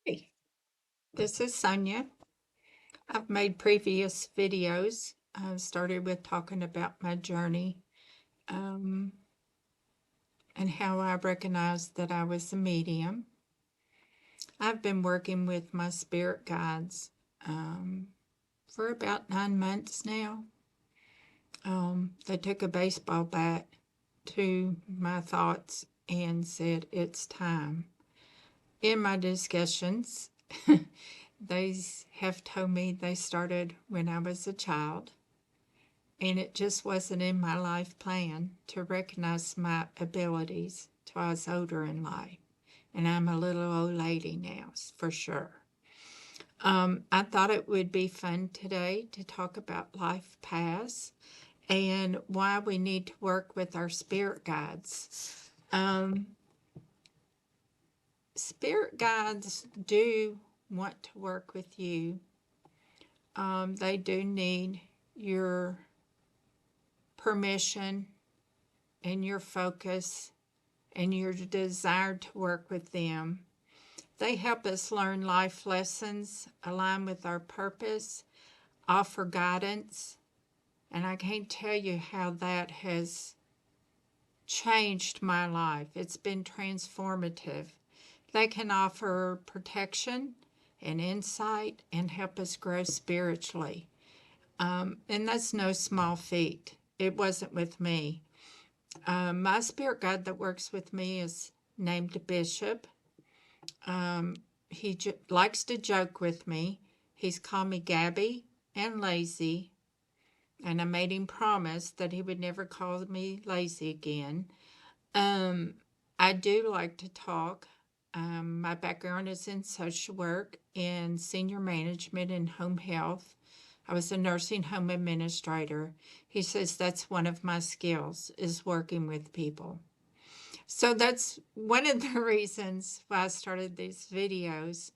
Hey, this is Sonia. I've made previous videos. I started with talking about my journey um, and how I recognized that I was a medium. I've been working with my spirit guides um, for about 9 months now. They took a baseball bat to my thoughts and said, "It's time." In my discussions, they have told me they started when I was a child, and it just wasn't in my life plan to recognize my abilities till I was older in life. And I'm a little old lady now, for sure. I thought it would be fun today to talk about life paths and why we need to work with our spirit guides. Spirit guides do want to work with you. They do need your permission and your focus and your desire to work with them. They help us learn life lessons, align with our purpose, offer guidance, and I can't tell you how that has changed my life. It's been transformative. They can offer protection and insight and help us grow spiritually. And that's no small feat. It wasn't with me. My spirit guide that works with me is named Bishop. He likes to joke with me. He's called me Gabby and lazy, and I made him promise that he would never call me lazy again. Um, I do like to talk. My background is in social work and senior management and home health. I was a nursing home administrator. He says that's one of my skills is working with people. So that's one of the reasons why I started these videos.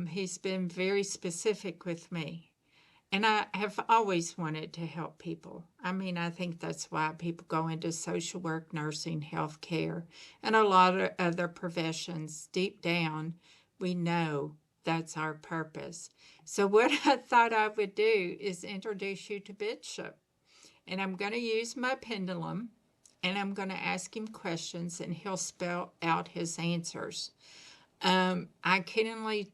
He's been very specific with me. And I have always wanted to help people. I mean, I think that's why people go into social work, nursing, healthcare, and a lot of other professions. Deep down, we know that's our purpose. So, what I thought I would do is introduce you to Bishop. And I'm going to use my pendulum and I'm going to ask him questions and he'll spell out his answers. I can only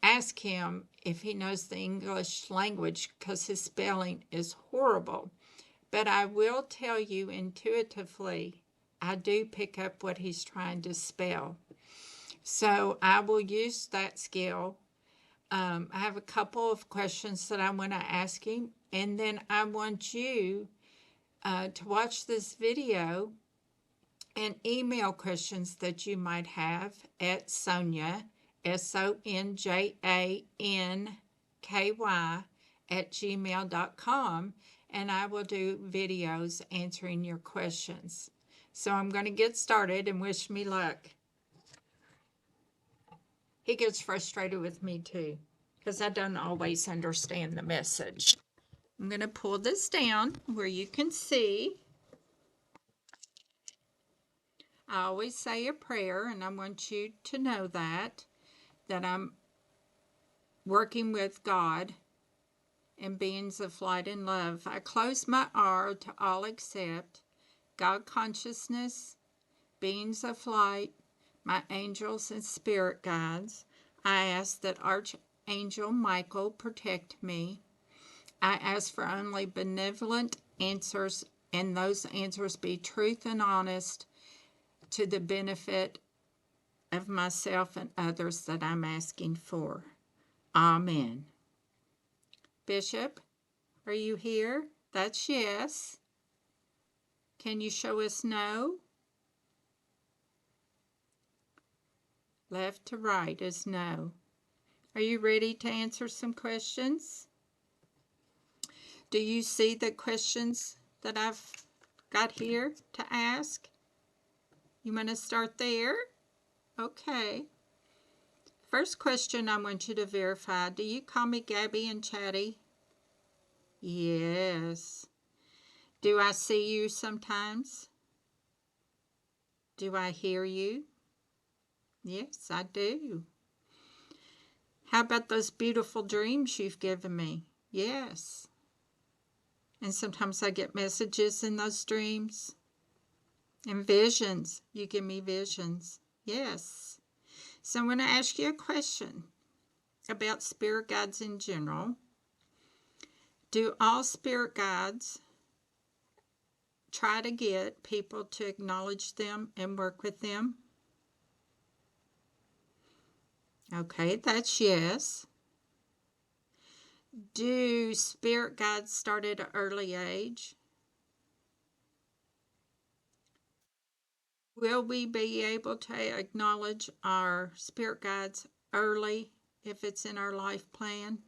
ask him if he knows the English language because his spelling is horrible. But I will tell you intuitively, I do pick up what he's trying to spell. So I will use that skill. I have a couple of questions that I want to ask him, and then I want you to watch this video and email questions that you might have at Sonia, SONJANKY, at gmail.com, and I will do videos answering your questions. So I'm going to get started and wish me luck. He gets frustrated with me too because I don't always understand the message. I'm going to pull this down where you can see. I always say a prayer, and I want you to know that I'm working with God and beings of light and love. I close my aura to all except God consciousness, beings of light, my angels and spirit guides. I ask that Archangel Michael protect me. I ask for only benevolent answers, and those answers be truth and honest to the benefit of myself and others that I'm asking for. Amen. Bishop, are you here? That's yes. Can you show us no? Left to right is no. Are you ready to answer some questions? Do you see the questions that I've got here to ask? You want to start there? Okay. First question I want you to verify. Do you call me Gabby and Chatty? Yes. Do I see you sometimes? Do I hear you? Yes, I do. How about those beautiful dreams you've given me? Yes. And sometimes I get messages in those dreams. And visions. You give me visions. Yes. So I'm going to ask you a question about spirit guides in general. Do all spirit guides try to get people to acknowledge them and work with them? Okay, that's yes. Do spirit guides start at an early age? Will we be able to acknowledge our spirit guides early if it's in our life plan?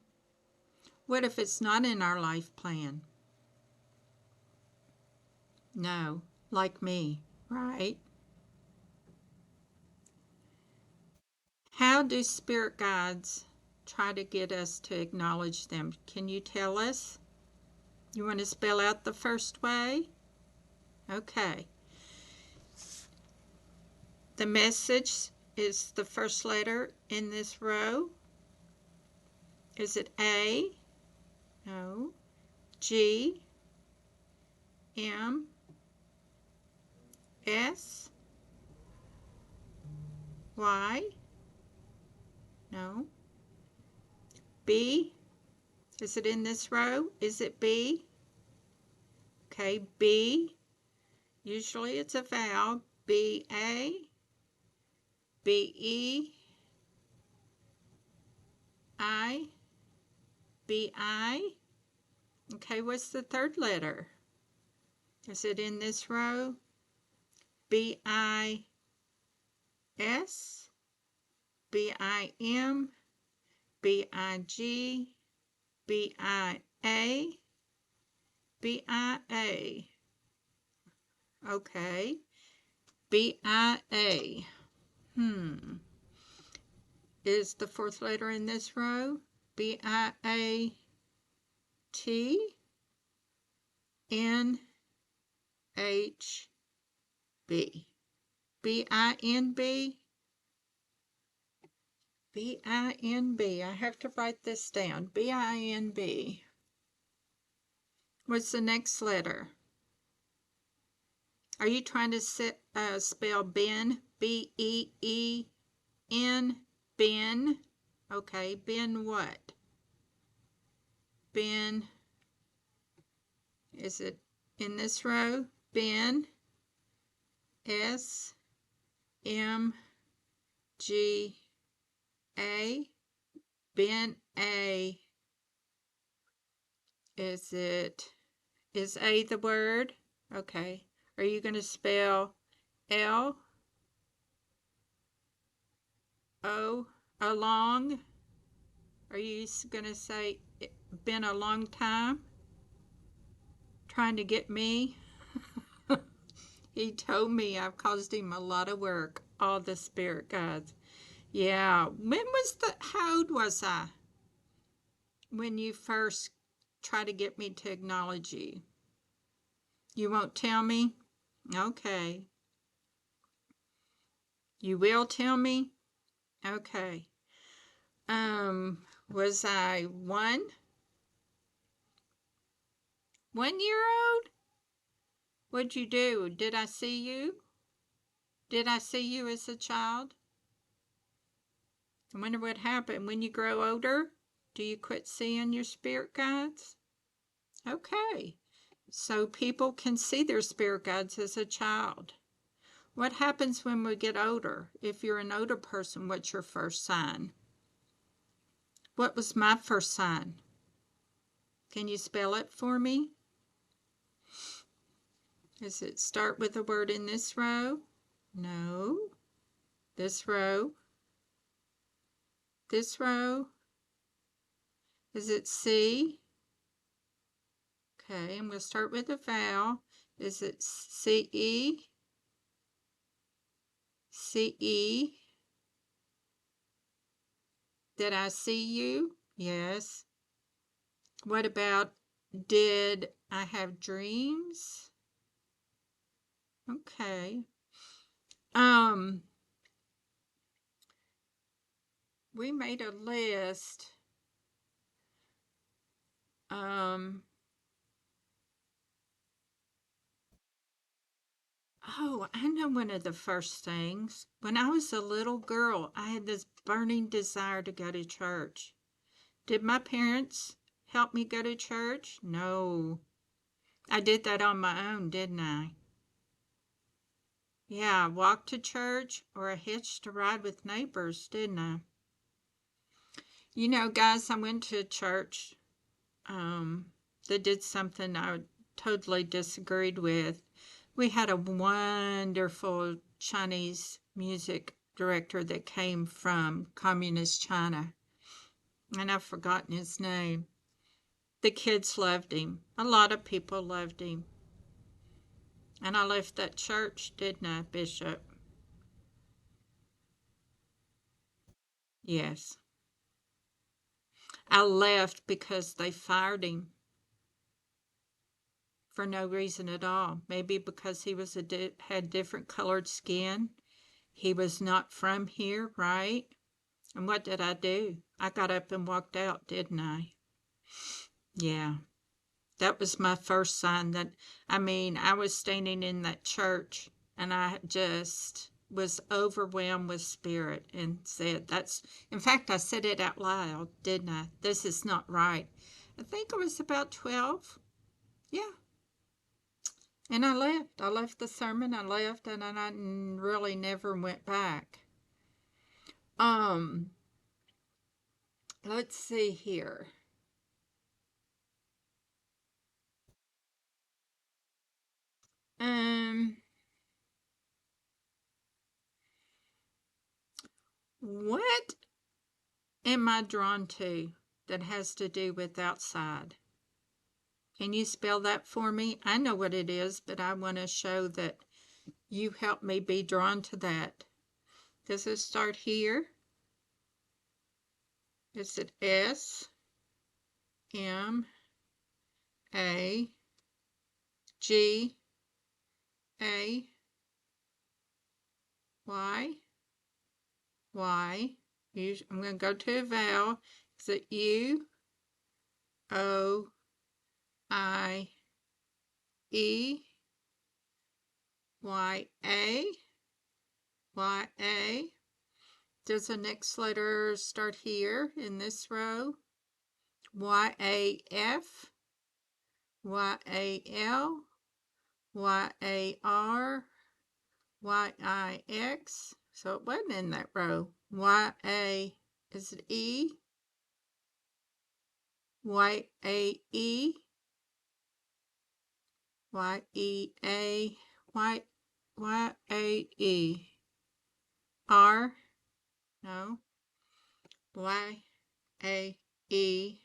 What if it's not in our life plan? No, like me, right? How do spirit guides try to get us to acknowledge them? Can you tell us? You want to spell out the first way? Okay. The message is the first letter in this row. Is it A? No. G? M? S? Y? No. B? Is it in this row? Is it B? Okay, B. Usually it's a vowel. B, A. B, E. I. B, I. Okay, what's the third letter? Is it in this row? B, I, S. B, I, M. B, I, G. B, I, A. B, I, A. Okay. B, I, A. Is the fourth letter in this row? B, I, A, T. N, H, B. B, I, N, B. B, I, N, B. I have to write this down. B, I, N, B. What's the next letter? Are you trying to spell Ben? B-E-E-N? Ben? Okay, Ben what? Ben, is it in this row? Ben, S, M, G, A. Ben A. Is A the word? Okay. Are you going to spell L, O, along? Are you going to say been a long time? Trying to get me? He told me I've caused him a lot of work, all the spirit guides. Yeah. How old was I when you first tried to get me to acknowledge you? You won't tell me? Okay. You will tell me? Okay. Was I 1 year old? What'd you do? Did I see you? Did I see you as a child? I wonder what happened. When you grow older, do you quit seeing your spirit guides? Okay. So people can see their spirit guides as a child. What happens when we get older? If you're an older person, what's your first sign? What was my first sign? Can you spell it for me? Does it start with a word in this row? No. This row? This row? Is it C? Okay, I'm going to start with a vowel. Is it C-E? C-E? Did I see you? Yes. What about, did I have dreams? Okay. we made a list. Um, oh, I know one of the first things. When I was a little girl, I had this burning desire to go to church. Did my parents help me go to church? No. I did that on my own, didn't I? Yeah, I walked to church or I hitched a ride with neighbors, didn't I? You know, guys, I went to church um, that did something I totally disagreed with. We had a wonderful Chinese music director that came from communist China, and I've forgotten his name. The kids loved him. A lot of people loved him. And I left that church, didn't I, Bishop? Yes. I left because they fired him for no reason at all. Maybe because he was had different colored skin. He was not from here, right? And what did I do? I got up and walked out, didn't I? Yeah. That was my first sign that, I mean, I was standing in that church and I just was overwhelmed with spirit and said, that's, in fact, I said it out loud, didn't I? This is not right. I think I was about 12. Yeah. And I left. I left the sermon. I left and I really never went back. Um, let's see here. Um, what am I drawn to that has to do with outside? Can you spell that for me? I know what it is, but I want to show that you help me be drawn to that. Does it start here? Is it S M A G A Y Y? I'm going to go to a vowel. Is it U O I E Y A? Y A? Does the next letter start here in this row? Y A F? Y A L? Y A R? Y I X? So it wasn't in that row. Y A, is it E? Y A E? Y E A? Y A E? R? No. Y A E?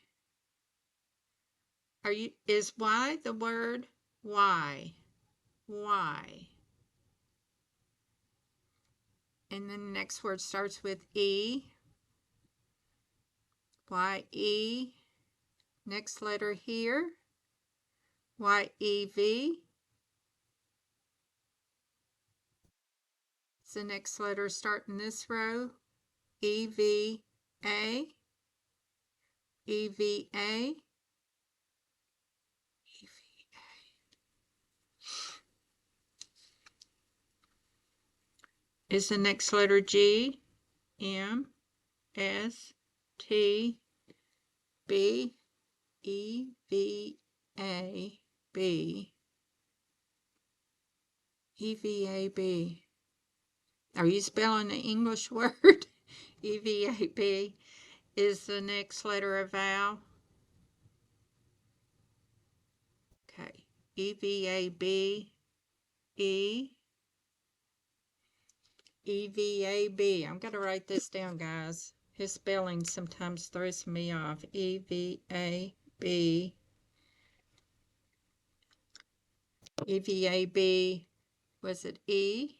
Is Y the word? Y. Y. And then the next word starts with E. Y E. Next letter here. Y E V. It's the next letter start in this row. E V A. E V A. Is the next letter G. M S T B. E V A B. E V A B. Are you spelling the English word? E V A B. Is the next letter a vowel? Okay. E V A B. E. E V A B. I'm going to write this down, guys. His spelling sometimes throws me off. E V A B. E V A B. Was it E?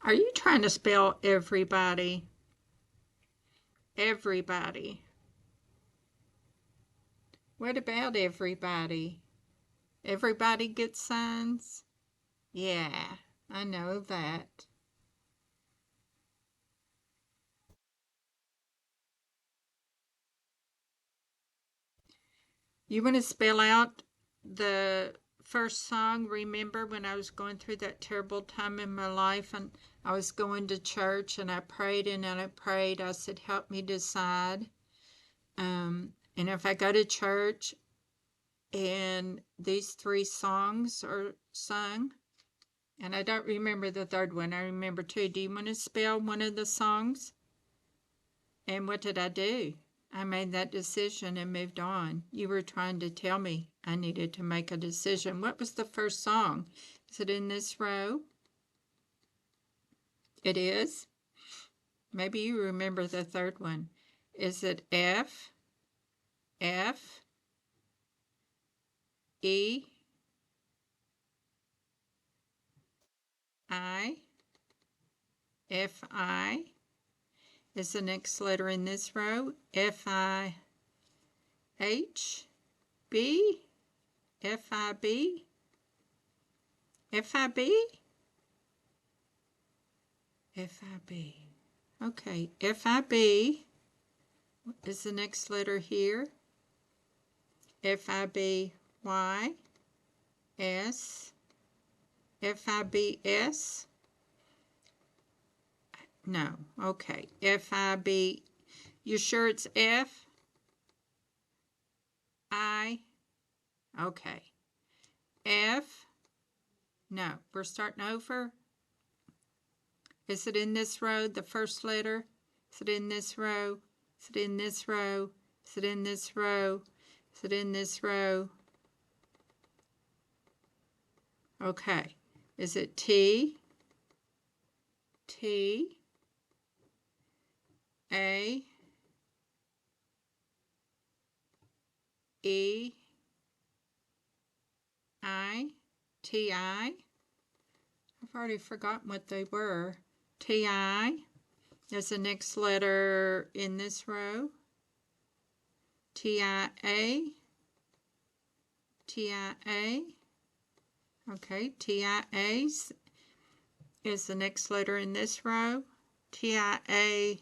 Are you trying to spell everybody? Everybody. What about everybody? Everybody gets signs? Yeah, I know that. You want to spell out the first song? Remember when I was going through that terrible time in my life and I was going to church and I prayed and I prayed. I said, help me decide. And if I go to church and these three songs are sung, and I don't remember the third one, I remember two. Do you want to spell one of the songs? And what did I do? I made that decision and moved on. You were trying to tell me I needed to make a decision. What was the first song? Is it in this row? It is? Maybe you remember the third one. Is it F, F, E, I, F, I? Is the next letter in this row F, I, H, B, F, I, B, F, I, B, F, I, B. Okay, F, I, B is the next letter here. F, I, B, Y, S, F, I, B, S. No, okay, F, I, B. You sure it's F, I? Okay. F, no, we're starting over. Is it in this row, the first letter? Is it in this row? Is it in this row? Is it in this row? Is it in this row? Okay. Is it T, T, A, E, I, T, I? I've already forgotten what they were. T, I. There's the next letter in this row. T, I, A, T, I, A. Okay, T, I, A is the next letter in this row. T, I, A,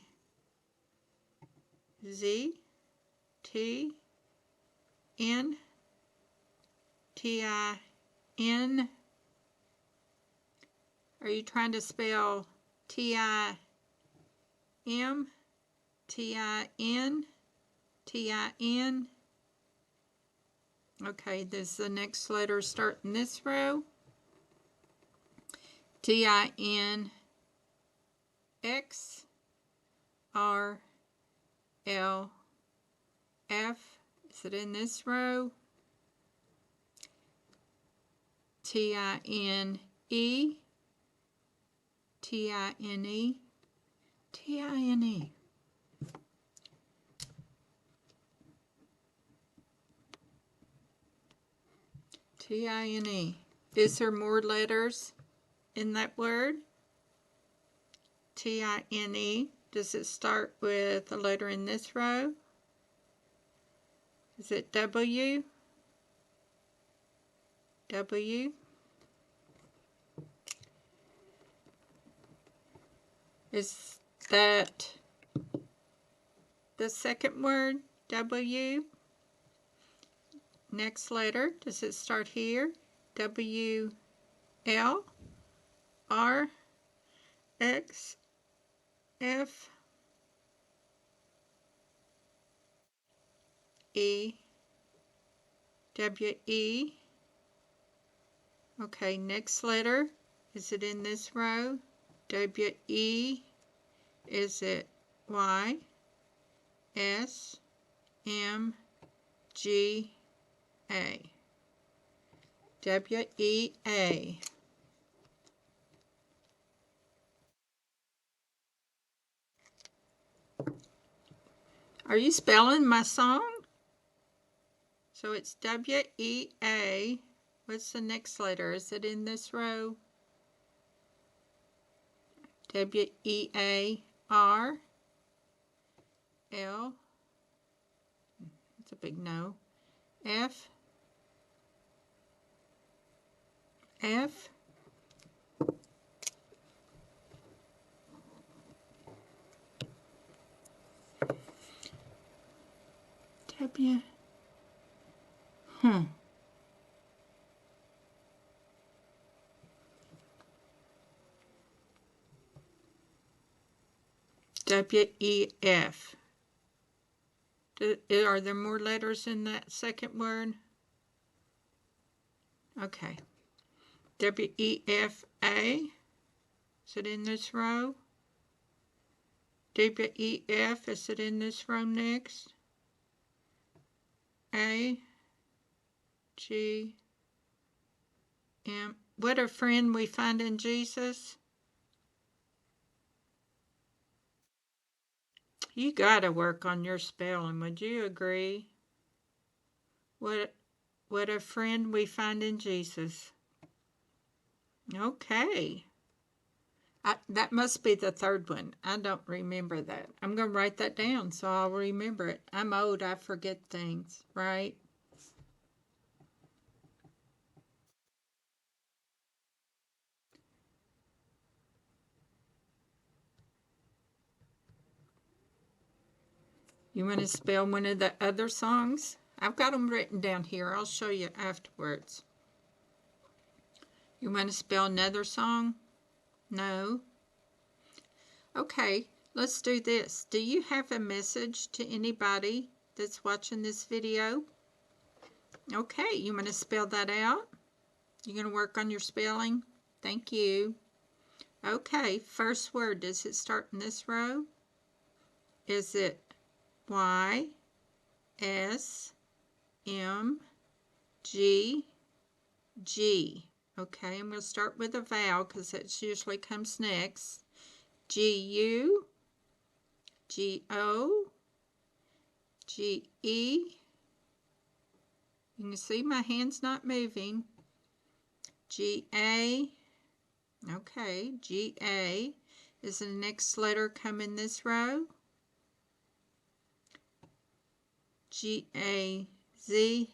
Z, T, N, T, I, N. Are you trying to spell T, I, M, T, I, N, T, I, N? Okay, this the next letter start in this row. T, I, N, X, R, L, F. Is it in this row? T, I, N, E, T, I, N, E, T, I, N, E. T, I, N, E. Is there more letters in that word? T, I, N, E. Does it start with a letter in this row? Is it W? W? Is that the second word? W? Next letter, does it start here? W, L, R, X, F, E, W, E. Okay, next letter, is it in this row? W, E, is it Y, S, M, G, A. W, E, A. Are you spelling my song? So it's W, E, A. What's the next letter? Is it in this row? W, E, A, R, L. It's a big no. F, F, W, W, E, F. Are there more letters in that second word? Okay. W, E, F, A. Is it in this row? W, E, F. Is it in this row next? A, G, M. What a friend we find in Jesus. You gotta work on your spelling, would you agree? What a friend we find in Jesus. Okay. That must be the third one. I don't remember that. I'm going to write that down so I'll remember it. I'm old. I forget things, right? You want to spell one of the other songs? I've got them written down here. I'll show you afterwards. You want to spell another song? No? Okay, let's do this. Do you have a message to anybody that's watching this video? Okay, you want to spell that out? You going to work on your spelling? Thank you. Okay, first word. Does it start in this row? Is it Y, S, M, G, G? Okay, I'm going to start with a vowel because that usually comes next. G, U, G, O, G, E. You can see my hand's not moving. G, A. Okay, G, A. Is the next letter come in this row? G, A, Z.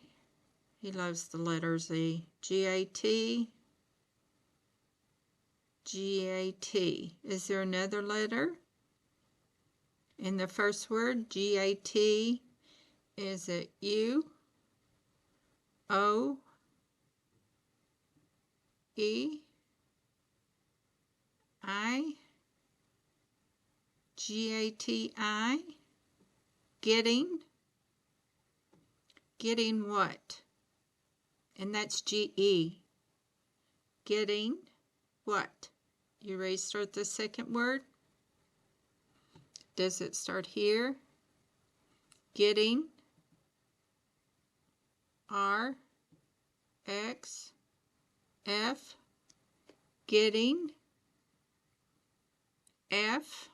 He loves the letter Z. G, A, T. G, A, T. Is there another letter in the first word? G, A, T. Is it U, O, E, I? G, A, T, I. Getting. Getting what? And that's G, E. Getting what? You ready to start the second word? Does it start here? Getting. R, X, F. Getting. F.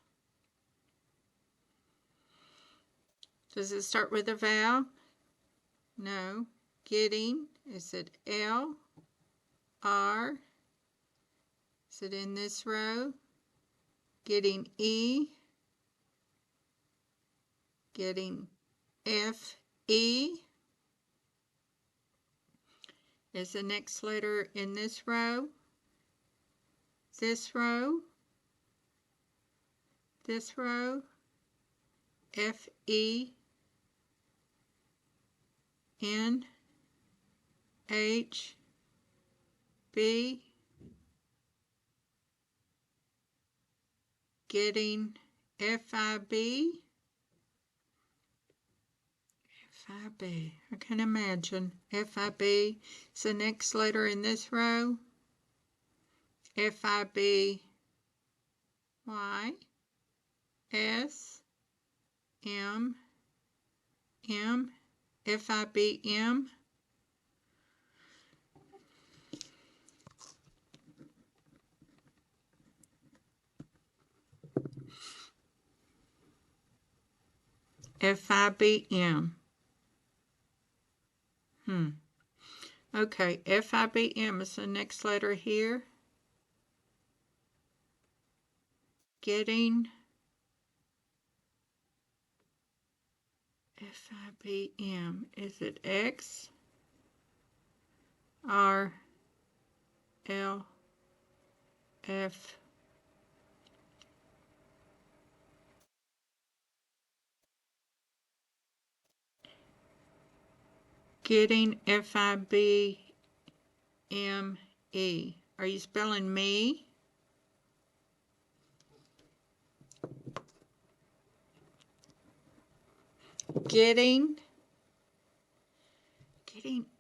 Does it start with a vowel? No. Getting. Is it L, R? Is it in this row? Getting E. Getting F, E. Is the next letter in this row? This row? This row? F, E, N, H, B. Getting F-I-B. F-I-B. I can imagine. F-I-B. Is the next letter in this row? F-I-B, Y, S, M, M, F-I-B-M. F-I-B-M. Okay, F-I-B-M is the next letter here. Getting FIBM. Is it X, R, L, F? Getting FIBME. Are you spelling me? Getting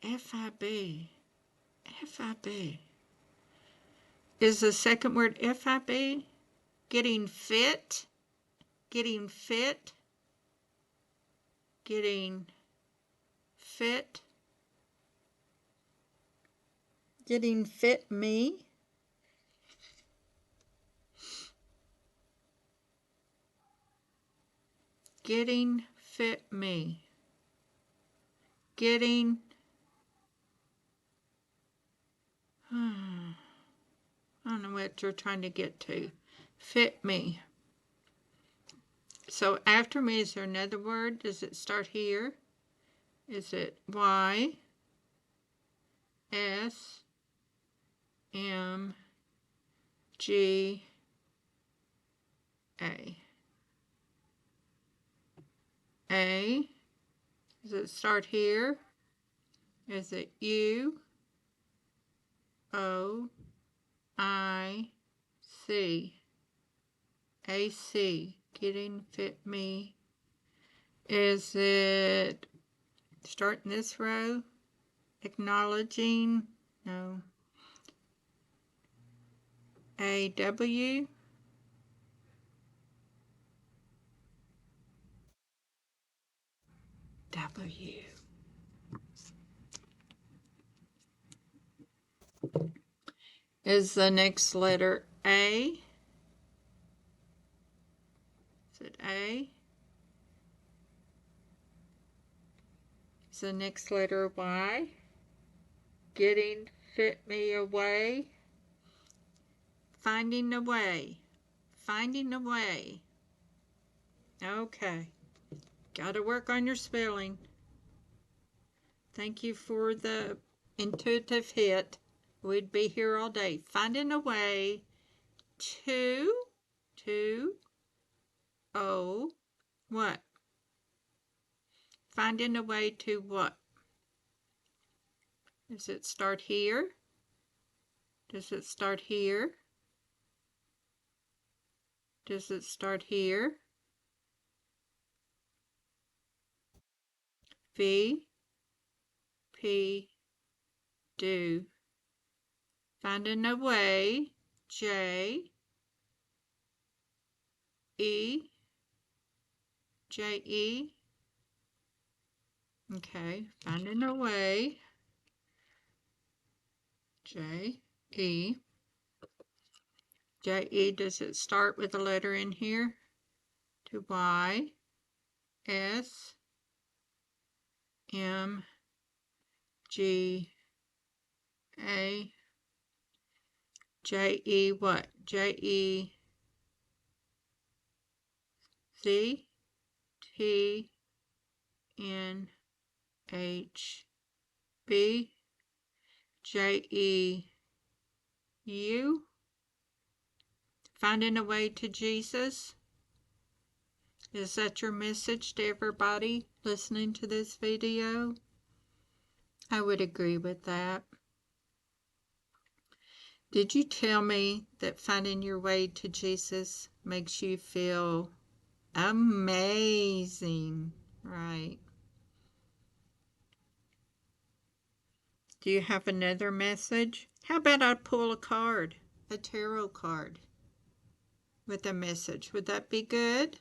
FIB. FIB. Is the second word FIB? Getting fit? Getting fit? Getting fit? Getting fit me? Getting fit me. Getting I don't know what you're trying to get to. Fit me. So after me, is there another word? Does it start here? Is it Y, S, M, G, A? A? Does it start here? Is it U, O, I, C? AC. Getting fit me. Is it starting this row? Acknowledging? No. AW? W. Is the next letter A? Is it A? Is the next letter Y? Getting fit me away? Finding a way. Finding a way. Okay. Gotta work on your spelling. Thank you for the intuitive hit. We'd be here all day. Finding a way to what? Finding a way to what? Does it start here? Does it start here? Does it start here? V, P, do. Finding a way, J, E, J, E. Okay, finding a way, J, E. J, E, does it start with a letter in here? To Y, S, M, G, A, J, E, what? J, E, Z, T, N, H, B, J, E, U. Finding a way to Jesus. Is that your message to everybody listening to this video? I would agree with that. Did you tell me that finding your way to Jesus makes you feel amazing? Right. Do you have another message? How about I pull a card, a tarot card, with a message? Would that be good?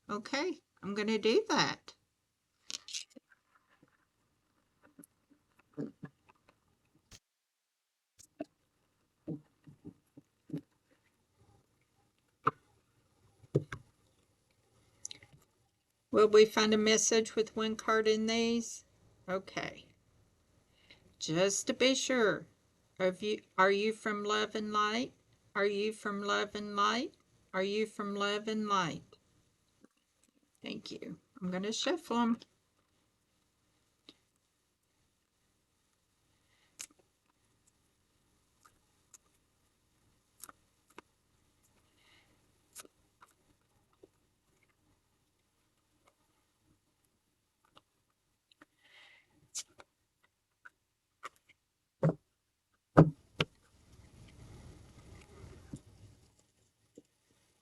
Okay, I'm going to do that. Will we find a message with one card in these? Okay. Just to be sure, are you from love and light? Are you from love and light? Are you from love and light? Thank you. I'm going to shuffle them.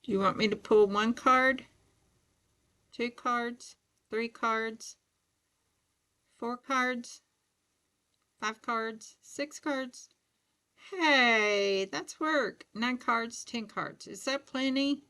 Do you want me to pull 1 card, 2 cards, 3 cards, 4 cards, 5 cards, 6 cards? Hey, that's work. 9 cards, 10 cards. Is that plenty?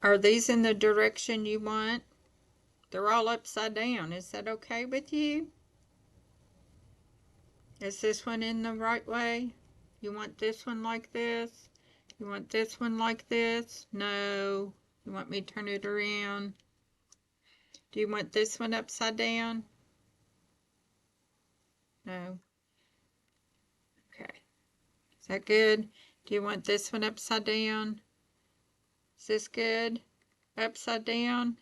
Are these in the direction you want? They're all upside down. Is that okay with you? Is this one in the right way? You want this one like this? You want this one like this? No. You want me to turn it around? Do you want this one upside down? No. Okay. Is that good? Do you want this one upside down? Is this good? Upside down?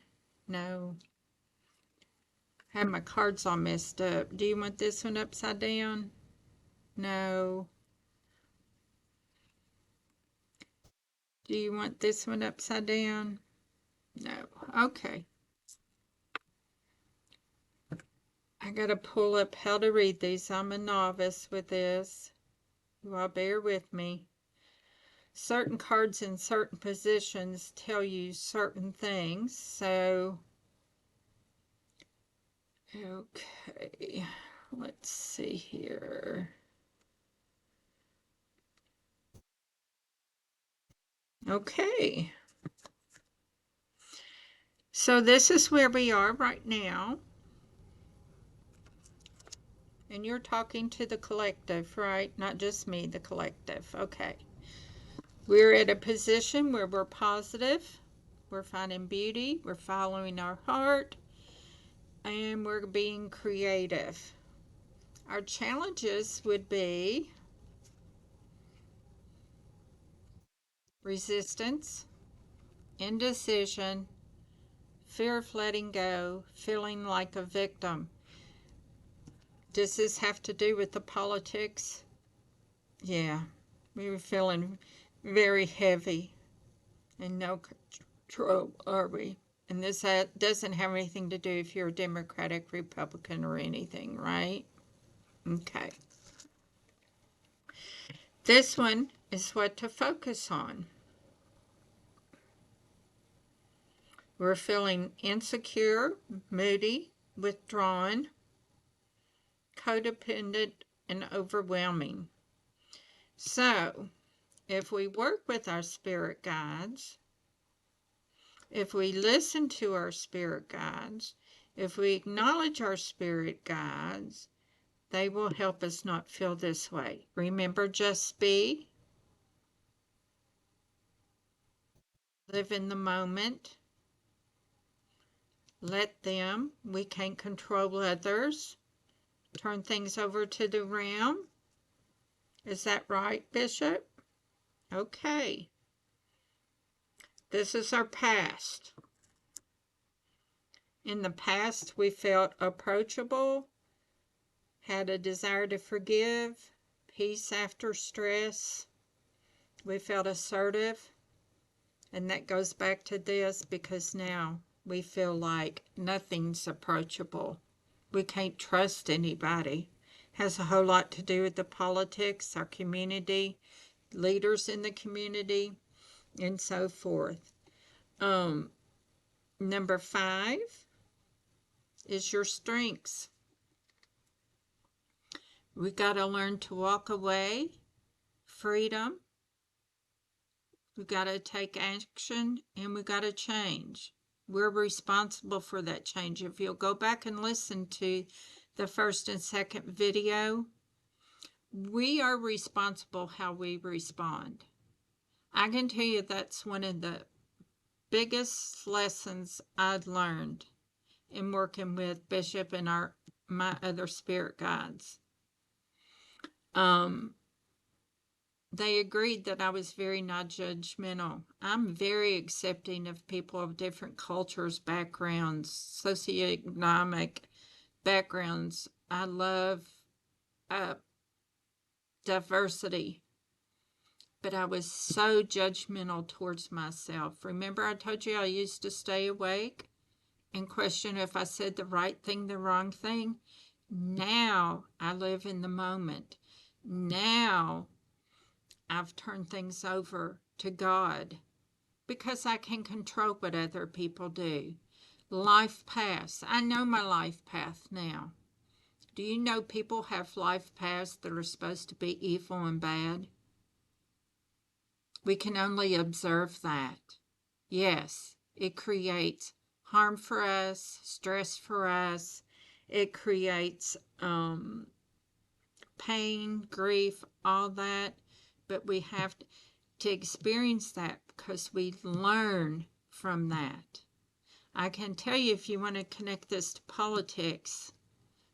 No. I have my cards all messed up. Do you want this one upside down? No. Do you want this one upside down? No. Okay. I gotta pull up how to read these. I'm a novice with this. You all bear with me. Certain cards in certain positions tell you certain things. So, okay. Let's see here. Okay. So this is where we are right now. And you're talking to the collective, right? Not just me, the collective. Okay. We're at a position where we're positive, we're finding beauty, we're following our heart, and we're being creative. Our challenges would be resistance, indecision, fear of letting go, feeling like a victim. Does this have to do with the politics? Yeah, we were feeling very heavy and no control, are we? And this doesn't have anything to do if you're a Democratic, Republican, or anything, right? Okay. This one is what to focus on. We're feeling insecure, moody, withdrawn, codependent, and overwhelming. So, if we work with our spirit guides, if we listen to our spirit guides, if we acknowledge our spirit guides, they will help us not feel this way. Remember, just be, live in the moment, let them. We can't control others. Turn things over to the realm. Is that right, Bishop? Okay. This is our past. In the past, we felt approachable, had a desire to forgive, peace after stress. We felt assertive, and that goes back to this because now we feel like nothing's approachable. We can't trust anybody. Has a whole lot to do with the politics, our community, leaders in the community, and so forth. Number 5 is your strengths. We got to learn to walk away, freedom. We got to take action, and we got to change. We're responsible for that change. If you'll go back and listen to the first and second video, we are responsible how we respond. I can tell you that's one of the biggest lessons I've learned in working with Bishop and my other spirit guides. They agreed that I was very non-judgmental. I'm very accepting of people of different cultures, backgrounds, socioeconomic backgrounds. I love diversity, but I was so judgmental towards myself. Remember I told you I used to stay awake and question if I said the right thing, the wrong thing? Now I live in the moment. Now I've turned things over to God because I can control what other people do. Life paths. I know my life path now. Do you know people have life paths that are supposed to be evil and bad? We can only observe that. Yes, it creates harm for us, stress for us. It creates pain, grief, all that. But we have to experience that because we learn from that. I can tell you, if you want to connect this to politics,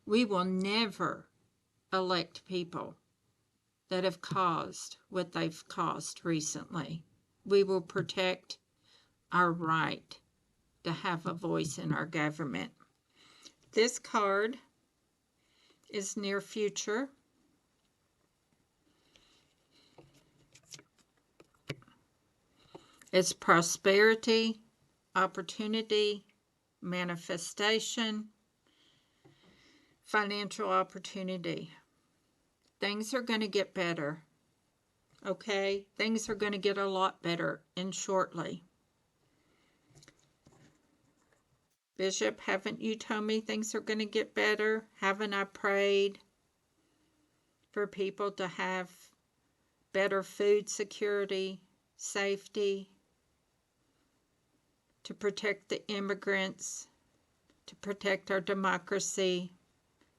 we will never elect people that have caused what they've caused recently. We will protect our right to have a voice in our government. This card is near future. It's prosperity, opportunity, manifestation, financial opportunity. Things are going to get better. Okay? Things are going to get a lot better and shortly. Bishop, haven't you told me things are going to get better? Haven't I prayed for people to have better food security, safety, to protect the immigrants, to protect our democracy,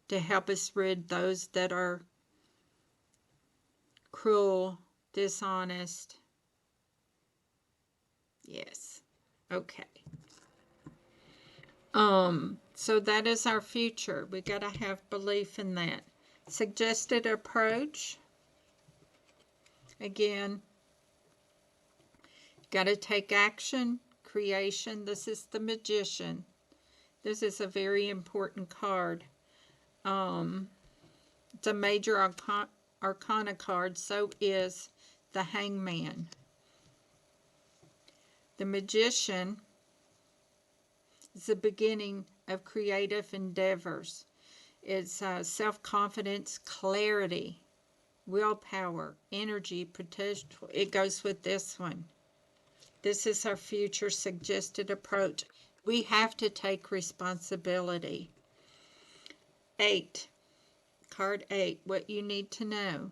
to help us rid those that are cruel, dishonest? Yes. Okay. So that is our future. We got to have belief in that. Suggested approach. Again, got to take action. Creation. This is the Magician. This is a very important card. It's a major arcana card. So is the Hangman. The Magician is the beginning of creative endeavors. It's self-confidence, clarity, willpower, energy, potential. It goes with this one. This is our future suggested approach. We have to take responsibility. 8. Card 8. What you need to know.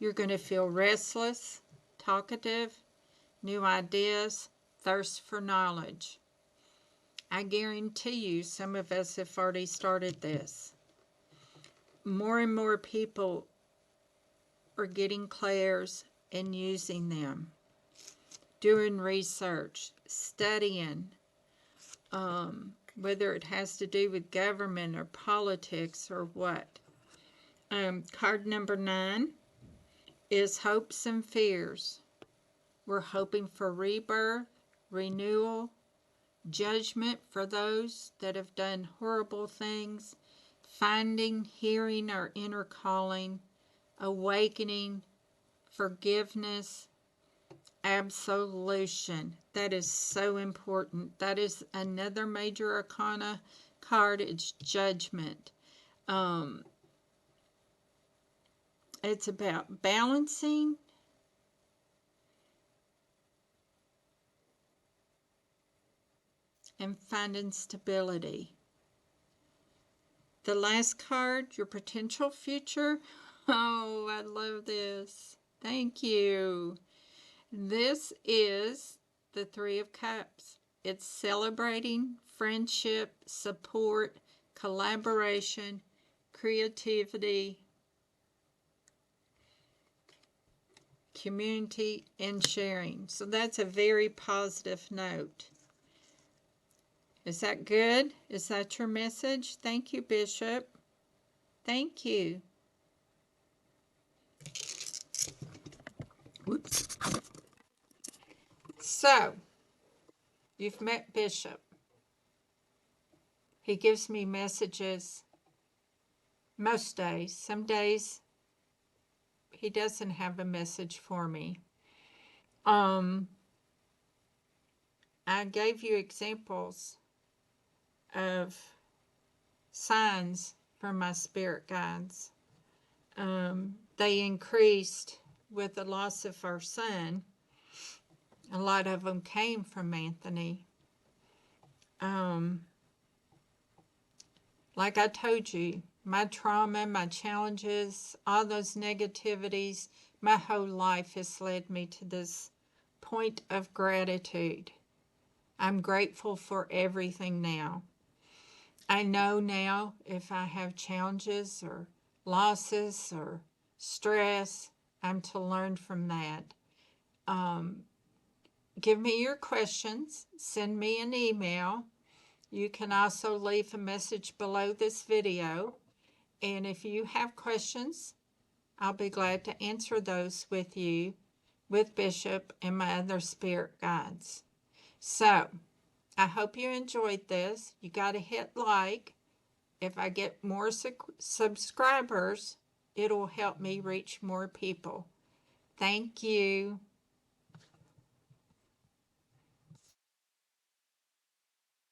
You're going to feel restless, talkative, new ideas, thirst for knowledge. I guarantee you some of us have already started this. More and more people are getting clairs and using them, doing research, studying, whether it has to do with government or politics or what. Card number 9 is hopes and fears. We're hoping for rebirth, renewal, judgment for those that have done horrible things, finding, hearing our inner calling, awakening, forgiveness, absolution. That is so important. That is another major arcana card. It's judgment. It's about balancing and finding stability. The last card, your potential future. Oh, I love this. Thank you. This is the 3 of Cups. It's celebrating friendship, support, collaboration, creativity, community, and sharing. So that's a very positive note. Is that good? Is that your message? Thank you, Bishop. Thank you. Whoops. So, you've met Bishop. He gives me messages most days. Some days he doesn't have a message for me. I gave you examples of signs from my spirit guides. They increased with the loss of our son. A lot of them came from Anthony. Like I told you, my trauma, my challenges, all those negativities, my whole life has led me to this point of gratitude. I'm grateful for everything now. I know now if I have challenges or losses or stress, I'm to learn from that. Give me your questions. Send me an email. You can also leave a message below this video. And if you have questions, I'll be glad to answer those with you, with Bishop and my other spirit guides. So, I hope you enjoyed this. You got to hit like. If I get more subscribers, it'll help me reach more people. Thank you.